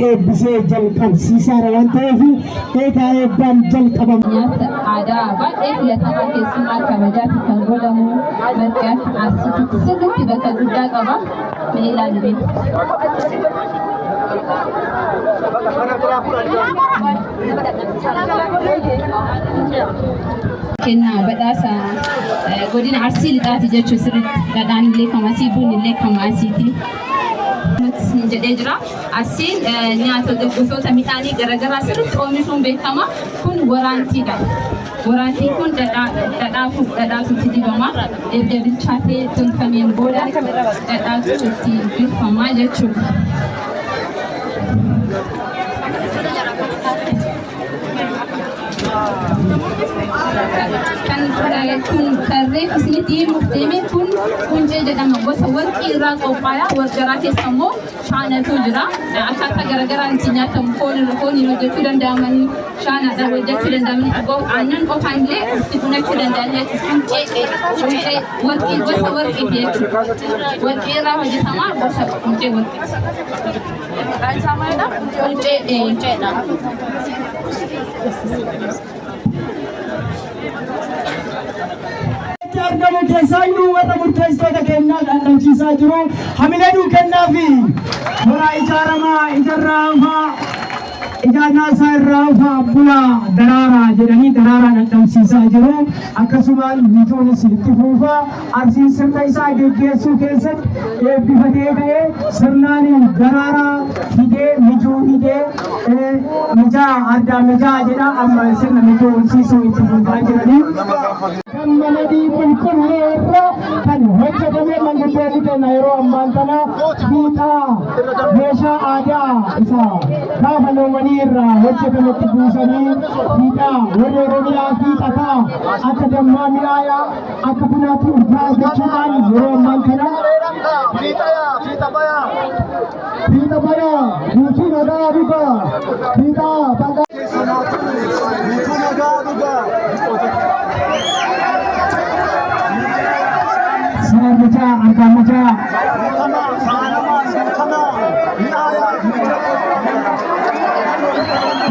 eebbisee jalqabsiisaara waan ta'eef eegaa eebbaan jalqabamu. Nyaata aadaa baay'ee filatamaa keessumaa kabajaatti kan godhamu marqaatti asitti sirriitti bakka guddaa qaba. Mee ilaalu kennaa badhaasa godina Arsii lixaati jechuun sirriitti dhadhaan illee kamasii buun illee kamaasiiti. jedhee jira. Asiin nyaata gosoota midhaanii garaagaraa sirriitti oomishuun beekama. Kun waraantiidha. Waraantiin kun dhadhaatutti dibama. Erga bilchaatee tolfameen booda dhadhaatutti bilchaama jechuudha. Kan reefu isinitti murteeme kun quncee jedhama. Gosa warqii irraa qophaa'aa. Warqaraa keessa immoo shaanatu jira. Akkaataa garaagaraan itti nyaatamu fooniin hojjechuu danda'amanii shaanaadhaan hojjechuu danda'amanii aannan qofaan illee itti bunachuu danda'an jechuudha. Quncee warqii gosa warqiiti jechuudha. Warqii irraa hojjetama gosa quncee warqiiti. Quncee argamu keessaayyuu warra murteessitoota keenyaa dhandhamsiisaa jiru hamilee nuu kennaafi toora ijaaramaa ijaarraa ijaarraa isaa irraa ufaa bulaa daraaraa jedhanii daraaraa dhandhamsiisaa jiru. Akkasumaan bituunis itti fuufaa Arsiin sirna isaa geggeessuu keessatti eebbifatee ka'ee sirnaan daraaraa hidhee mijuu hidhee mijaa addaa mijaa jedha amma sirna mijuu horsiisuu itti fuufaa jiranii. Gammadii qulqulleerra kan hojjetamee manguddoonni keenya yeroo ammaan kana fiixaa meeshaa aadaa isaa gaafa loowwanii irraa hojjetametti buusanii fiixaa warra Oromiyaa fiixataa akka dammaa mi'aayaa akka bunaatti urgaa jechuudhaan yeroo ammaan kana fiixa bayaa guutuu nagaa dhugaa fiixaa bagaa guutuu nagaa dhugaa. Sanarja argamaja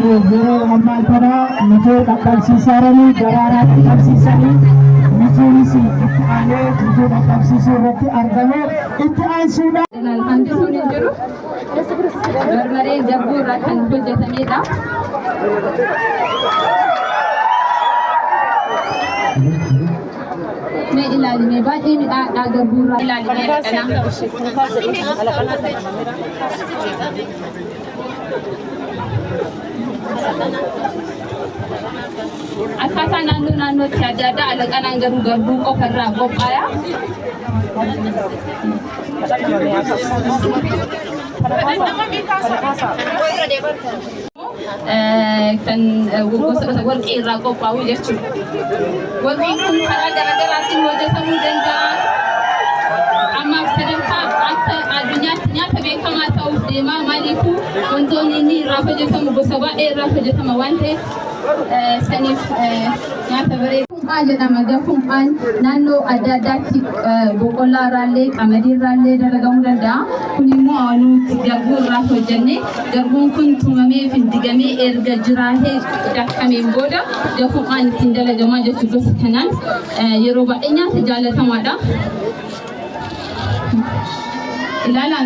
yeroo ammaa kana mijoo dhaqqabsiisanii daraaraa dhaqqabsiisanii mijoonis itti aanee mijoo dhaqqabsiisuu irratti argame itti aansuudhaan hambisuun hin jiru. Barbaree garbuu irraa kan hojjetamedha. Mee ilaaline baay'ee midhaadhaa garbuu irraa ilaaline akkaataa naannootti adda addaa alaqanaan garuu garbuu qofa irraa qophaa'aa. Kan gosoota warqii irraa qophaa'u jechuudha. Warqiin kun karaa garaagaraatiin hojjetamuu danda'a. Ammaaf sadarkaa akka addunyaatti nyaata beekamaa ta'uuf deemaa. Maaliifuu wantoonni inni irraa hojjetamu gosa baay'ee irraa hojjetama waan ta'eef saniif nyaata bareedaa. Gafum'aa jedhama. Gafum'aan naannoo adda addaatti boqqolloo irraallee qamadii irraallee dalagamuu danda'a. Kun immoo nuti garbuu irraa hojjenne garbuun kun tumamee fi digamee erga jiraatee dakkameen booda gafum'aan ittiin dalagamaa jechuudha. Gosa kanaan yeroo baay'ee nyaata jaalatamaadha. Ilaala.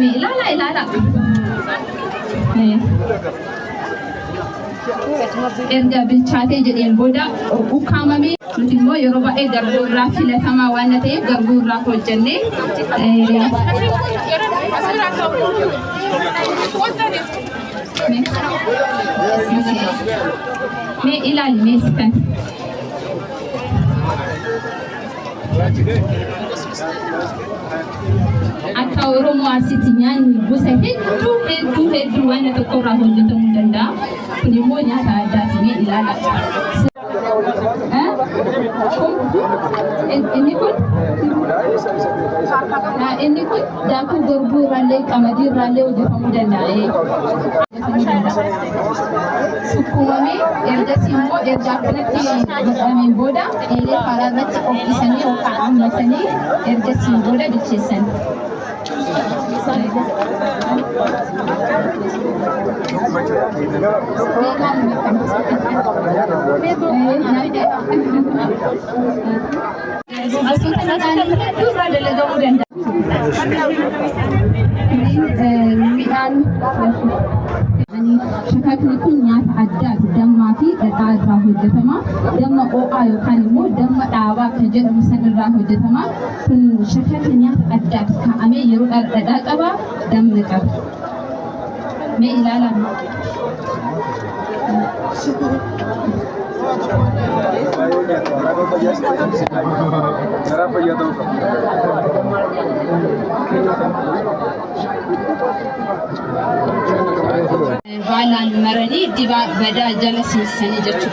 Erga bilchaatee jedheen booda ukkaamamee nuti immoo yeroo baay'ee garbuu irraa filatamaa waan ta'eef garbuu irraa hojjennee mee ilaali meesikan akka Oromoo asitti nyaanni gosa hedduu waan tokko irraa hojjetamuu danda'a. Kun immoo nyaata addaati. Mee ilaala. Inni kun daakuu garbuu irraallee qamadii irraallee hojjetamuu danda'a. Sukkuumamee ergasii immoo erga akkanatti godhameen booda eelee karaa irratti qopheessanii yookaan ammasanii ergasii booda bilcheessan. شكاكني كنيات عدات دم في قطعة راهو جتما دم أوعى وكانمو دم دعوة كجد مسند راهو جتما كن شكاكني عدات كأمي يروح الدكابا دم نكاب ما إلى لا Valan marani diba bada jealousy sani jachu